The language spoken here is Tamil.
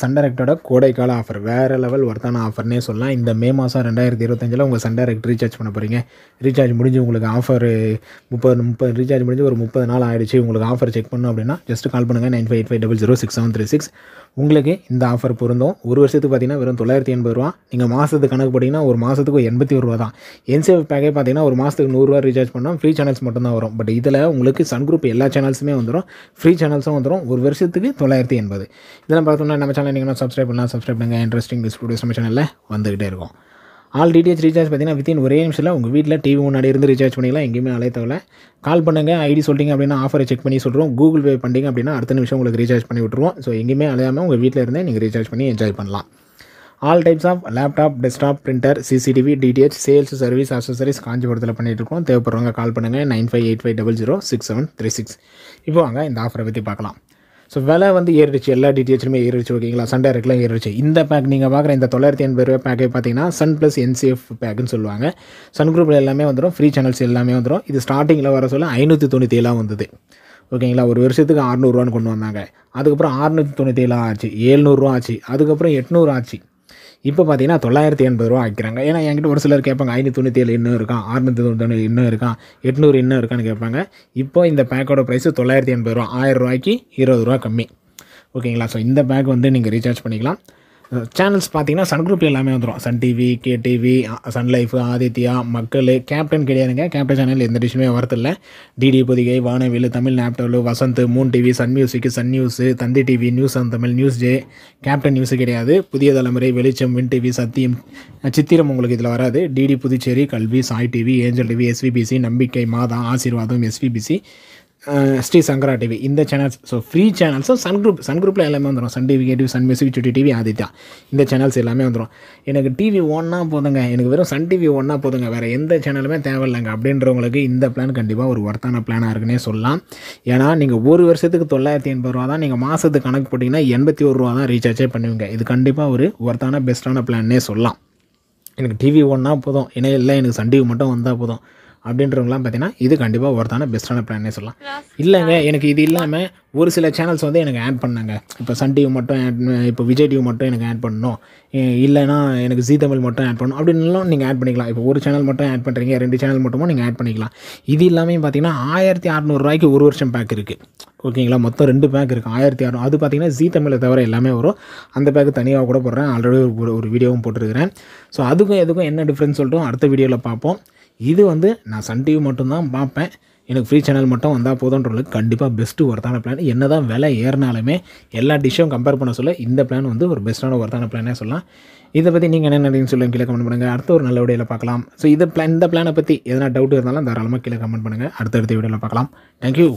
சன் டைரக்டோட கோடைக்கால ஆஃபர் வேறு லெவல் ஒர்த்தான ஆஃபர்னே சொல்லலாம். இந்த மே மாதம் 2025 உங்கள் சன் டைரக்ட் ரீசார்ஜ் பண்ண போகிறீங்க. ரீசார்ஜ் முடிஞ்சு உங்களுக்கு ஆஃபர் 30 ரீசார்ஜ் முடிஞ்சு ஒரு 30 நாள் ஆகிடுச்சு. உங்களுக்கு ஆஃபர் செக் பண்ணணும் அப்படின்னா ஜஸ்ட் கால் பண்ணுங்கள் 9585006736. உங்களுக்கு இந்த ஆஃபர் பொருந்தும். ஒரு வருஷத்துக்கு பார்த்தீங்கன்னா வெறும் 980 ரூபா. நீங்கள் மாதத்துக்கு கணக்கு போட்டிங்கன்னா ஒரு மாதத்துக்கு 81 ரூபா தான். என்சிஎஃப் பேக்கே பார்த்தீங்கன்னா ஒரு மாதத்துக்கு 100 ரூபா ரீசார்ஜ் பண்ணால் ஃப்ரீ சேனல்ஸ் மட்டும்தான் வரும். பட் இதில் உங்களுக்கு சன் குரூப் எல்லா சேனல்ஸுமே வந்துடும், ஃப்ரீ சேனல்ஸும் வந்துடும். ஒரு வருஷத்துக்கு 980. இதெல்லாம் பார்த்தோம்னா நம்ம சேனல் நீங்கள் சப்ஸ்கிரைப் பண்ணலாம். சப்ஸ்கிரைப் பண்ணுங்கள். இன்ட்ரெஸ்டிங் வீடியோஸ் நம்ம சேனலில் வந்துகிட்டே இருக்கும். ஆல் டிடிஹெச் ரீசார்ஜ் பார்த்தீங்கன்னா வித்தின் ஒரே நிமிஷத்தில் உங்கள் வீட்டில் டிவி முன்னாடி இருந்து ரீசார்ஜ் பண்ணிக்கலாம். எங்கேயுமே அலைத்தவலை கால் பண்ணுங்கள். ஐடி சொல்லிட்டீங்க அப்படின்னா ஆஃபரை செக் பண்ணி சொல்கிறோம். கூகுள் பே பண்ணிங்க அப்படின்னா அடுத்த நிமிஷம் உங்களுக்கு ரீசார்ஜ் பண்ணி விட்டுருவோம். ஸோ எங்கேயுமே அலையாமல் உங்கள் வீட்டில் இருந்தே நீங்கள் ரீசார்ஜ் பண்ணி என்ஜாய் பண்ணலாம். All types of laptop, desktop, printer, CCTV, DTH, sales, service, accessories காஞ்சிபுரத்தில் பண்ணிகிட்டு இருக்கோம். தேவைப்படுறவங்க கால் பண்ணுங்கள் 9585006736. இப்போ வாங்க இந்த ஆஃபரை பற்றி பார்க்கலாம். ஸோ விலை வந்து ஏறிடுச்சு, எல்லா டிடிஹெச்லுமே ஏறிடுச்சு. ஓகேங்களா, சன் டைரக்ட்லாம் ஏறிடுச்சு. இந்த பேக் நீங்கள் பார்க்குற இந்த 980 ரூபா பேக்கே பார்த்தீங்கன்னா சன் ப்ளஸ் என்சிஎஃப் பேக்குன்னு சொல்லுவாங்க. சன் குரூப்பில் எல்லாமே வந்துடும், ஃப்ரீ சேனல்ஸ் எல்லாமே வந்துடும். இது ஸ்டார்டிங்கில் வர சொல்ல 597 வந்தது. ஓகேங்களா, ஒரு வருஷத்துக்கு 600 ரூபான்னு கொண்டு வந்தாங்க. அதுக்கப்புறம் 697 ஆச்சு, 700 ரூபா ஆச்சு, அதுக்கப்புறம் 800 ஆச்சு. இப்போ பார்த்தீங்கன்னா 980 ரூபா ஆக்கிக்கிறாங்க. ஏன்னா என்கிட்ட ஒரு சிலர் கேட்பாங்க 597 இன்னும் இருக்கான், 691 இன்னும் இருக்கான், 800 இன்னும் இருக்கான்னு கேட்பாங்க. இப்போ இந்த பேக்கோட ப்ரைஸு 980 ரூபா, 1000 ரூபாய்க்கு 20 ரூபா கம்மி. ஓகேங்களா, ஸோ இந்த பேக் வந்து நீங்கள் ரீசார்ஜ் பண்ணிக்கலாம். சேனல்ஸ் பார்த்தீங்கன்னா சன் குரூப்பில் எல்லாமே வந்துடும். Sun TV, KTV, Sun Life, Aditya, Makkal, captain கிடையாதுங்க. கேப்டன் சேனல் எந்த டிஷ்ஷுமே வரதில்லை. DD Podhigai, Vanavil, Tamil Naptol, Vasanth, Moon TV, Sun Music, Sun news, Thanthi TV, news on Tamil, news J, Captain news கிடையாது. புதிய தலைமுறை, வெளிச்சம், வின் டிவி, சத்தியம், சித்திரம் உங்களுக்கு இதில் வராது. DD Puducherry, Kalvi, Sai TV, Angel TV, SVBC, Nambikkai, Madha, Aaseervatham, SVBC, Sri Sankara TV, இந்த சேனல்ஸ். ஸோ ஃப்ரீ சேனல்ஸும் சன் குரூப்பில் எல்லாமே வந்துடும். Sun TV, KTV, Sun music, Chutti TV, Aditya, இந்த சேனல்ஸ் எல்லாமே வந்துடும். எனக்கு டிவி ஒன்றா போதுங்க, எனக்கு வெறும் சன் டிவி ஒன்றா போதுங்க, வேறு எந்த சேனலுமே தேவையில்லைங்க அப்படின்றவங்களுக்கு இந்த பிளான் கண்டிப்பாக ஒரு ஒர்த்தான பிளானாக இருக்குன்னே சொல்லலாம். ஏன்னா நீங்கள் ஒரு வருஷத்துக்கு 980 ரூபா தான், நீங்கள் மாதத்துக்கு கணக்கு போட்டிங்கன்னா 81 ரூபா தான் ரீசார்ஜே பண்ணுவீங்க. இது கண்டிப்பாக ஒரு ஒர்த்தான பெஸ்ட்டான பிளான்னே சொல்லலாம். எனக்கு டிவி ஒன்றா போதும், ஏன்னா இல்லை எனக்கு சன் டிவி மட்டும் வந்தால் போதும் அப்படின்றவங்களாம் பார்த்தீங்கன்னா இது கண்டிப்பாக ஒர்த்தான பெஸ்ட்டான பிளானே சொல்லலாம். இல்லைங்க எனக்கு இது இல்லாமல் ஒரு சில சேனல்ஸ் வந்து எனக்கு ஆட் பண்ணாங்க. இப்போ சன் டிவி மட்டும் இப்போ விஜய் டிவி மட்டும் எனக்கு ஆட் பண்ணணும், இல்லைனா எனக்கு ஜீ தமிழ் மட்டும் ஆட் பண்ணணும் அப்படின்லாம் நீங்கள் ஆட் பண்ணிக்கலாம். இப்போ ஒரு சேனல் மட்டும் ஆட் பண்ணுறீங்க, 2 சேனல் மட்டுமோ நீங்கள் ஆட் பண்ணிக்கலாம். இது இல்லாமல் பார்த்தீங்கன்னா 1600 ரூபாய்க்கு ஒரு வருஷம் பேக் இருக்குது. ஓகேங்களா, மொத்தம் 2 பேக் இருக்குது, 1600. அது பார்த்தீங்கன்னா ஜீ தமிழை தவிர எல்லாமே வரும். அந்த பேக்கு தனியாக கூட போடுறேன், ஆல்ரெடி ஒரு வீடியோவும் போட்டிருக்கிறேன். ஸோ அதுக்கும் எதுக்கும் என்ன டிஃப்ரென்ஸ் சொல்லிட்டு அடுத்த வீடியோவில் பார்ப்போம். இது வந்து நான் சன் டிவி மட்டும்தான் பார்ப்பேன், எனக்கு ஃப்ரீ சேனல் மட்டும் வந்தால் போதுன்றவங்களுக்கு கண்டிப்பாக பெஸ்ட்டு ஒர்த்தான பிளான். என்ன தான் விலை ஏறினாலுமே எல்லா டிஷ்ஷும் கம்பேர் பண்ண சொல்ல இந்த பிளான் வந்து ஒரு பெஸ்ட்டான ஒர்த்தான பிளானே சொல்லலாம். இதை பற்றி நீங்கள் என்ன நினைக்கிறீங்கன்னு சொல்லுங்கள், கீழே கமெண்ட் பண்ணுங்கள். அடுத்த ஒரு நல்ல வீடியோவில் பார்க்கலாம். ஸோ இந்த பிளானை பற்றி எதனா டவுட் இருந்தாலும் தாராளமாக கீழே கமெண்ட் பண்ணுங்கள். அடுத்தடுத்த வீடியோவில் பார்க்கலாம். தேங்க்யூ.